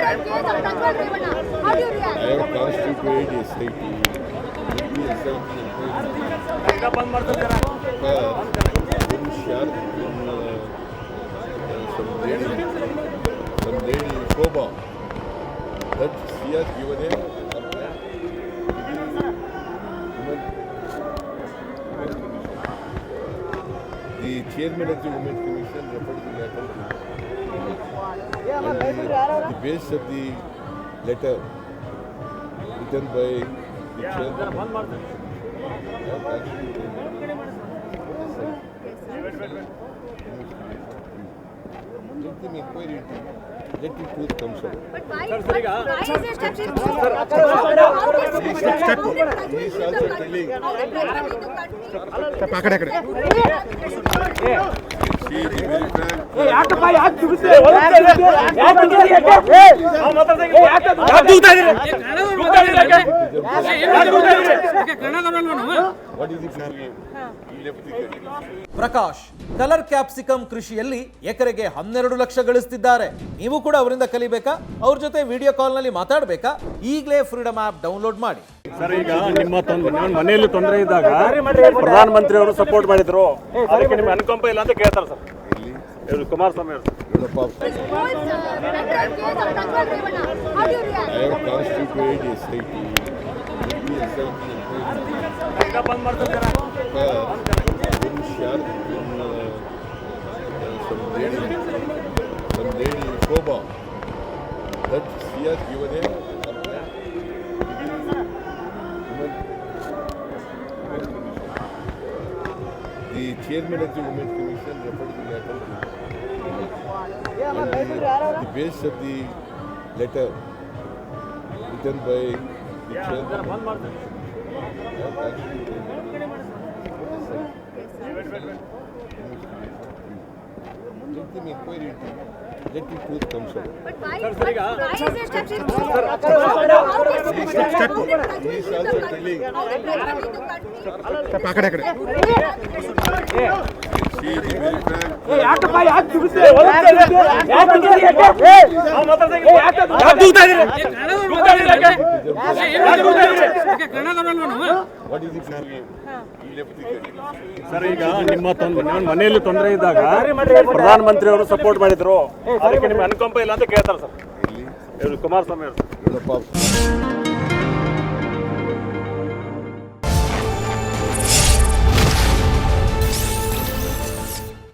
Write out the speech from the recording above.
have constituted a SIT. Some lady Shobha, that she has given a the chairman of the Women's Commission referred the letter to the base of the letter written by the chairman. Let them inquire into it. Let the truth comes out. But why is it that He is also telling. See the very fact. What is the problem? He left the country. Prakash colour capsicum ಕೃಷಿಯಲ್ಲಿ ಎಕರೆಗೆ 12 ಲಕ್ಷ ಗಳಿಸ್ತಿದ್ದಾರೆ. ನೀವು ಕೂಡ ಅವರಿಂದ ಕಲಿಬೇಕಾ? ಅವ್ರ ಜೊತೆ video call ನಲ್ಲಿ ಮಾತಾಡಬೇಕಾ? ಈಗಲೇ freedom app download ಮಾಡಿ. ಸರ್, ಈಗ ನಿಮ್ಮ ಮನೆಯಲ್ಲಿ ತೊಂದರೆ ಇದ್ದಾಗ ಪ್ರಧಾನ ಮಂತ್ರಿ ಅವರು ಸಪೋರ್ಟ್ ಮಾಡಿದ್ರು, ಅದಕ್ಕೆ ನಿಮ್ಗೆ ಅನುಕಂಪ ಇಲ್ಲ ಅಂತ ಕೇಳ್ತಾರೆ ಸರ್. ಇವರು ಕುಮಾರಸ್ವಾಮಿ ಅವರು I have constituted a SIT. Some lady Shobha, that she has given a the chairman of the Women's Commission referred the letter to the base of the letter written by the chairman. Let them inquire into it. Let the truth comes out. But why is it that He is also telling. See the very fact. What is the problem? He left the country. Sir, ಈಗ ನಿಮ್ಮ ಮನೆಯಲ್ಲಿ ತೊಂದರೆ ಇದ್ದಾಗ ಪ್ರಧಾನ ಮಂತ್ರಿ ಅವರು support ಮಾಡಿದ್ರು, ಅದಕ್ಕೆ ನಿಮ್ಗೆ ಅನುಕಂಪ ಇಲ್ಲ ಅಂತ ಕೇಳ್ತಾರೆ ಸರ್. ಇವರು ಕುಮಾರಸ್ವಾಮಿ ಅವರು